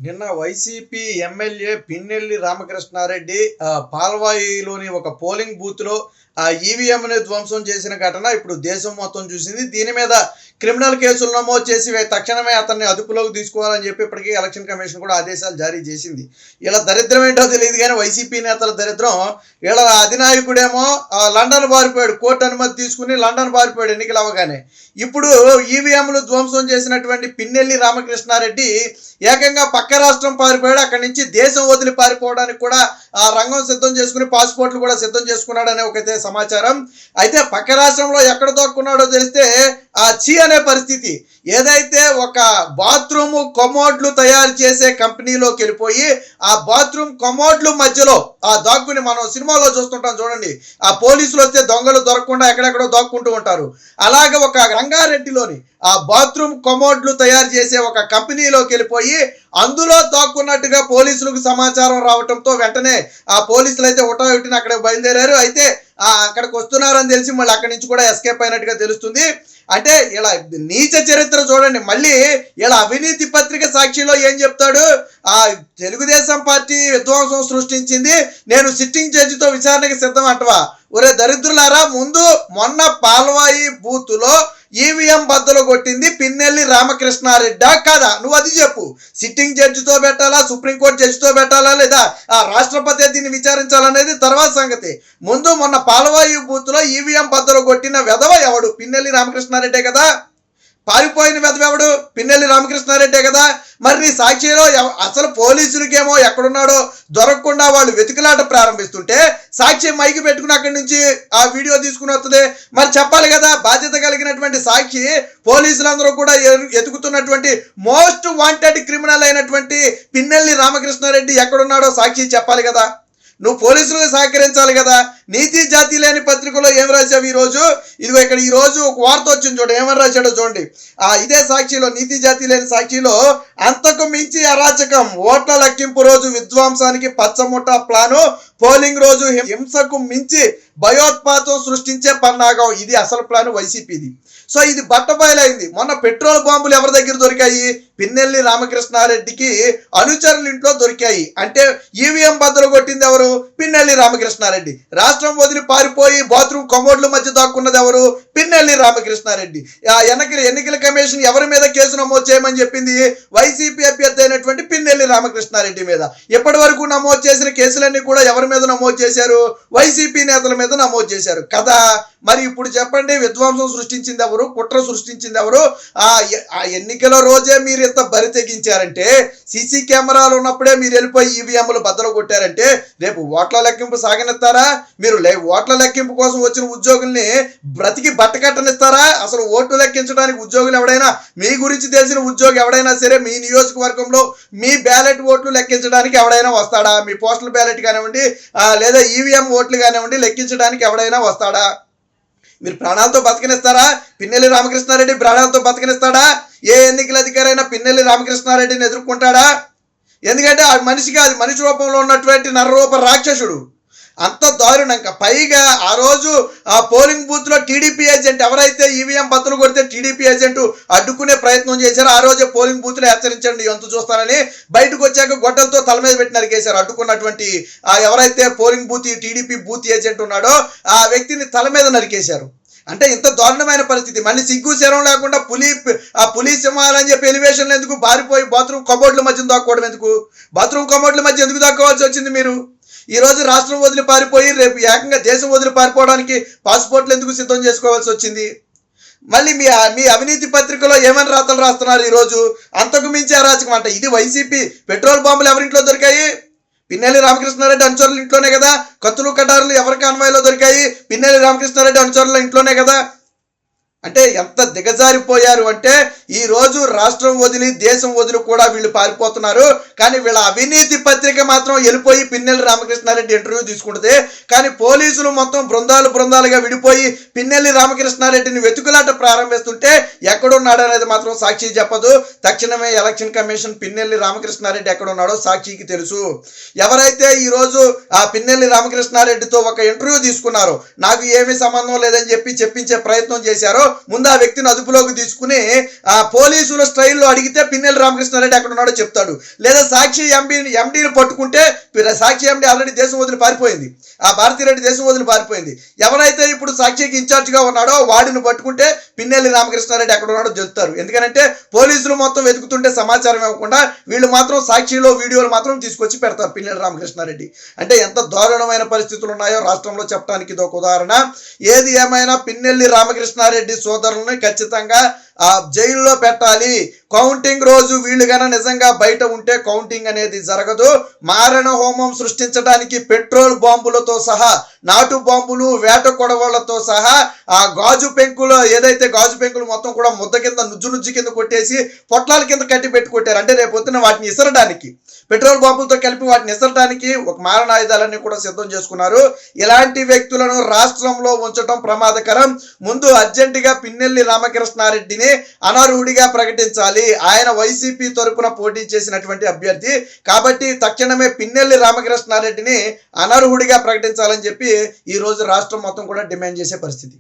నిన్న YCP MLA Pinnelli Ramakrishna Reddy పాల్వాయిలోని ఒక polling బూత్లో ఆ ఈవీఎంని ధ్వంసం చేసిన ఘటన ఇప్పుడు దేశం మొత్తం చూసింది. దీని మీద క్రిమినల్ కేసులు నమోదు చేసి తక్షణమే అతన్ని అదుపులోకి తీసుకోవాలని చెప్పి ఇప్పటికీ ఎలక్షన్ కమిషన్ కూడా ఆదేశాలు జారీ చేసింది. ఇలా దరిద్రం ఏంటో తెలియదు కానీ వైసీపీ నేతల దరిద్రం. వీళ్ళ అధినాయకుడేమో లండన్ పారిపోయాడు, కోర్టు అనుమతి తీసుకుని లండన్ పారిపోయాడు ఎన్నికలు అవ్వగానే. ఇప్పుడు ఈవీఎంలు ధ్వంసం చేసినటువంటి పిన్నెల్లి రామకృష్ణారెడ్డి ఏకంగా పక్క రాష్ట్రం పారిపోయాడు. అక్కడి నుంచి దేశం వదిలి పారిపోవడానికి కూడా ఆ రంగం సిద్ధం చేసుకుని పాస్పోర్ట్లు కూడా సిద్ధం చేసుకున్నాడనే ఒకటే సమాచారం. అయితే పక్క రాష్ట్రంలో ఎక్కడ దొక్కున్నాడో తెలిస్తే ఆ చీ అనే పరిస్థితి. ఏదైతే ఒక బాత్రూమ్ కమోడ్లు తయారు చేసే కంపెనీలోకి వెళ్ళిపోయి ఆ బాత్రూమ్ కమోడ్లు మధ్యలో ఆ దాక్కుని మనం సినిమాలో చూస్తుంటాం చూడండి, ఆ పోలీసులు వస్తే దొంగలు దొరకకుండా ఎక్కడెక్కడో దాక్కుంటూ ఉంటారు. అలాగే ఒక రంగారెడ్డిలోని ఆ బాత్రూమ్ కమోడ్లు తయారు చేసే ఒక కంపెనీలోకి వెళ్ళిపోయి అందులో దాక్కున్నట్టుగా పోలీసులకు సమాచారం రావడంతో వెంటనే ఆ పోలీసులు అయితే హుటాహుటిన అక్కడ బయలుదేరారు. అయితే అక్కడికి వస్తున్నారని తెలిసి మళ్ళీ అక్కడి నుంచి కూడా ఎస్కేప్ అయినట్టుగా తెలుస్తుంది. అంటే ఇలా నీచ చరిత్ర చూడండి. మళ్ళీ ఇలా అవినీతి పత్రిక సాక్షిలో ఏం చెప్తాడు, ఆ తెలుగుదేశం పార్టీ విధ్వంసం సృష్టించింది, నేను సిట్టింగ్ జడ్జితో విచారణకి సిద్ధం అంటవా? ఒరే దరిద్రులారా, ముందు మొన్న పాల్వాయి బూతులో ఈవీఎం బద్దలు కొట్టింది పిన్నెల్లి రామకృష్ణారెడ్డా కాదా? నువ్వు అది చెప్పు. సిట్టింగ్ జడ్జితో పెట్టాలా, సుప్రీంకోర్టు జడ్జితో పెట్టాలా, లేదా ఆ రాష్ట్రపతి దీన్ని విచారించాలనేది తర్వాత సంగతి. ముందు మొన్న పాల్వాయి బూత్లో ఈవీఎం బద్దలు కొట్టిన వెధవ ఎవడు? పిన్నెల్లి రామకృష్ణారెడ్డే కదా. పారిపోయిన వెధవెవడు? పిన్నెల్లి రామకృష్ణారెడ్డే కదా. మరి నీ సాక్షిలో అసలు పోలీసులకేమో ఎక్కడున్నాడో దొరకకుండా వాళ్ళు వెతుకులాట ప్రారంభిస్తుంటే సాక్షి మైకి పెట్టుకుని అక్కడి నుంచి ఆ వీడియో తీసుకుని వస్తుంది. మరి చెప్పాలి కదా, బాధ్యత కలిగినటువంటి సాక్షి పోలీసులందరూ కూడా ఎతుకుతున్నటువంటి మోస్ట్ వాంటెడ్ క్రిమినల్ అయినటువంటి పిన్నెల్లి రామకృష్ణారెడ్డి ఎక్కడున్నాడో సాక్షి చెప్పాలి కదా. నువ్వు పోలీసులకు సహకరించాలి కదా. నీతి జాతి లేని పత్రికలో ఏం రాశావు ఈరోజు? ఇదిగో ఇక్కడ ఈరోజు ఒక వార్త వచ్చింది చూడండి, ఏమని రాశాడో చూడండి. ఇదే సాక్షిలో, నీతి జాతి లేని సాక్షిలో, అంతకు మించి అరాచకం, ఓట్ల లెక్కింపు రోజు విధ్వంసానికి పచ్చముఠ ప్లాను, పోలింగ్ రోజు హింసకు మించి భయోత్పాతం సృష్టించే పన్నాగం. ఇది అసలు ప్లాన్ వైసీపీది. సో ఇది బట్టబయలైంది. మొన్న పెట్రోల్ బాంబులు ఎవరి దగ్గర దొరికాయి? పిన్నెల్లి రామకృష్ణారెడ్డికి అనుచరుల ఇంట్లో దొరికాయి. అంటే ఈవీఎం బద్దలు కొట్టింది ఎవరు? పిన్నెల్లి రామకృష్ణారెడ్డి. రాష్ట్రం వదిలి పారిపోయి బాత్రూమ్ కమోడ్ల మధ్య దాక్కున్నది ఎవరు? పిన్నెల్లి రామకృష్ణారెడ్డి. ఎన్నికల కమిషన్ ఎవరి మీద కేసు నమోదు చేయమని చెప్పింది? వైసీపీ అభ్యర్థి అయినటువంటి పిన్నెల్లి రామకృష్ణారెడ్డి మీద. ఇప్పటి వరకు నమోదు చేసిన కేసులన్నీ కూడా ఎవరి మీద నమోదు చేశారు? వైసీపీ నేతల మీద నమోదు చేశారు కదా. మరి ఇప్పుడు చెప్పండి, విధ్వంసం సృష్టించింది ఎవరు? కుట్ర సృష్టించింది ఎవరు? ఆ ఎన్నికల రోజే మీరు ఇంత బరి తెగించారంటే, సీసీ కెమెరాలు ఉన్నప్పుడే మీరు వెళ్ళిపోయి ఈవీఎంలు బద్దలు కొట్టారంటే రేపు ఓట్ల లెక్కింపు సాగనిస్తారా? మీరు ఓట్ల లెక్కింపు కోసం వచ్చిన ఉద్యోగుల్ని బ్రతికి బట్టకట్టనిస్తారా? అసలు ఓట్లు లెక్కించడానికి ఉద్యోగులు ఎవడైనా, మీ గురించి తెలిసిన ఉద్యోగి ఎవడైనా సరే మీ నియోజకవర్గంలో మీ బ్యాలెట్ ఓట్లు లెక్కించడానికి ఎవడైనా వస్తాడా? మీ పోస్టల్ బ్యాలెట్ కానివ్వండి, లేదా ఈవీఎం ఓట్లు కానివ్వండి, లెక్కించడానికి ఎవడైనా వస్తాడా? మీరు ప్రాణాలతో బతకనిస్తారా? పిన్నెల్లి రామకృష్ణారెడ్డి ప్రాణాలతో బతకనిస్తాడా? ఏ ఎన్నికల అధికారైనా పిన్నెల్లి రామకృష్ణారెడ్డిని ఎదుర్కొంటాడా? ఎందుకంటే ఆ మనిషికి, అది మనిషి రూపంలో ఉన్నటువంటి నరరూప రాక్షసుడు. అంత దారుణంగా. పైగా ఆ రోజు ఆ పోలింగ్ బూత్లో టీడీపీ ఏజెంట్ ఎవరైతే ఈవీఎం బద్దలు కొడితే టీడీపీ ఏజెంట్ అడ్డుకునే ప్రయత్నం చేశారో ఆ రోజే పోలింగ్ బూత్లో హెచ్చరించండి ఎంత చూస్తానని బయటకు వచ్చాక గొడ్డలతో తల మీద పెట్టి నరికేశారు. అడ్డుకున్నటువంటి ఎవరైతే polling booth TDP booth agent ఉన్నాడో ఆ వ్యక్తిని తల మీద నరికేశారు. అంటే ఇంత దారుణమైన పరిస్థితి. మళ్ళీ సిగ్గు శరం లేకుండా పులి సింహాలని చెప్పి ఎలివేషన్లు ఎందుకు? పారిపోయి బాత్రూమ్ కమోడ్ల మధ్య దాక్కోవడం ఎందుకు? బాత్రూమ్ కమోడ్ల మధ్య ఎందుకు దాక్కోవాల్సి వచ్చింది మీరు? ఈ రోజు రాష్ట్రం వదిలి పారిపోయి రేపు ఏకంగా దేశం వదిలి పారిపోవడానికి పాస్పోర్ట్లు ఎందుకు సిద్ధం చేసుకోవాల్సి వచ్చింది? మళ్ళీ మీ అవినీతి పత్రికలో ఏమైనా రాతలు రాస్తున్నారు ఈరోజు? అంతకు మించి అరాచకం అంట. ఇది వైసీపీ. పెట్రోల్ బాంబులు ఎవరింట్లో దొరికాయి? పిన్నెల్లి రామకృష్ణారెడ్డి అనుచరుల ఇంట్లోనే కదా. కత్తులు కటారులు ఎవరికి అన్వయంలో దొరికాయి? పిన్నెల్లి రామకృష్ణారెడ్డి అనుచరుల ఇంట్లోనే కదా. అంటే ఎంత దిగజారిపోయారు అంటే ఈ రోజు రాష్ట్రం వదిలి దేశం వదిలి కూడా వీళ్ళు పారిపోతున్నారు. కానీ వీళ్ళ అవినీతి పత్రిక మాత్రం వెళ్ళిపోయి పిన్నెల్లి రామకృష్ణారెడ్డి ఇంటర్వ్యూ తీసుకుంటుంది. కానీ పోలీసులు మొత్తం బృందాలుగా విడిపోయి పిన్నెల్లి రామకృష్ణారెడ్డిని వెతుకులాట ప్రారంభిస్తుంటే ఎక్కడున్నాడు అనేది మాత్రం సాక్షి చెప్పదు. తక్షణమే ఎలక్షన్ కమిషన్ పిన్నెల్లి రామకృష్ణారెడ్డి ఎక్కడున్నాడో సాక్షికి తెలుసు. ఎవరైతే ఈరోజు ఆ పిన్నెల్లి రామకృష్ణారెడ్డితో ఒక ఇంటర్వ్యూ తీసుకున్నారో, నాకు ఏమీ సంబంధం లేదని చెప్పి చెప్పించే ప్రయత్నం చేశారో ముందు ఆ వ్యక్తిని అదుపులోకి తీసుకుని ఆ పోలీసుల స్టైల్లో అడిగితే పిన్నెల్లి రామకృష్ణారెడ్డి ఎక్కడ ఉన్నాడో చెప్తాడు. లేదా సాక్షి ఎండీని పట్టుకుంటే సాక్షి ఎండీ ఆల్రెడీ దేశం వదిలి పారిపోయింది, ఆ భారతిరెడ్డి దేశం వదిలి పారిపోయింది. ఎవరైతే ఇప్పుడు సాక్షికి ఇన్ఛార్జిగా ఉన్నాడో వాడిని పట్టుకుంటే పిన్నెల్లి రామకృష్ణారెడ్డి ఎక్కడ ఉన్నాడో చెప్తారు. ఎందుకంటే పోలీసులు మొత్తం వెతుకుతుంటే సమాచారం ఇవ్వకుండా వీళ్ళు మాత్రం సాక్షిలో వీడియోలు మాత్రం తీసుకొచ్చి పెడతారు పిన్నెల్లి రామకృష్ణారెడ్డి. అంటే ఎంత దారుణమైన పరిస్థితులు ఉన్నాయో రాష్ట్రంలో చెప్పడానికి ఇది ఒక ఉదాహరణ. ఏది ఏమైనా పిన్నెల్లి రామకృష్ణారెడ్డి సోదరులను ఖచ్చితంగా జైల్లో పెట్టాలి. కౌంటింగ్ రోజు వీళ్ళు గన నిజంగా బయట ఉంటే కౌంటింగ్ అనేది జరగదు. మారణ హోమం సృష్టించడానికి పెట్రోల్ బాంబులతో సహా, నాటు బాంబులు, వేట కొడవళ్లతో సహా ఆ గాజు పెంకులు ఏదైతే గాజు పెంకులు మొత్తం కూడా ముద్ద కింద నుజ్జు కింద కొట్టేసి పొట్లాల కింద కట్టి పెట్టి కొట్టారు. అంటే రేపు పొద్దున వాటిని ఇసరడానికి, పెట్రోల్ బాంబులతో కలిపి వాటిని ఇసరడానికి ఒక మారణాయుధాలన్నీ కూడా సిద్ధం చేసుకున్నారు. ఇలాంటి వ్యక్తులను రాష్ట్రంలో ఉంచడం ప్రమాదకరం. ముందు అర్జెంటుగా పిన్నెల్లి రామకృష్ణారెడ్డిని అనర్హుడిగా ప్రకటించాలి. ఆయన వైసీపీ తరపున పోటీ చేసినటువంటి అభ్యర్థి కాబట్టి తక్షణమే పిన్నెల్లి రామకృష్ణారెడ్డిని అనర్హుడిగా ప్రకటించాలని చెప్పి ఈ రోజు రాష్ట్రం మొత్తం కూడా డిమాండ్ చేసే పరిస్థితి.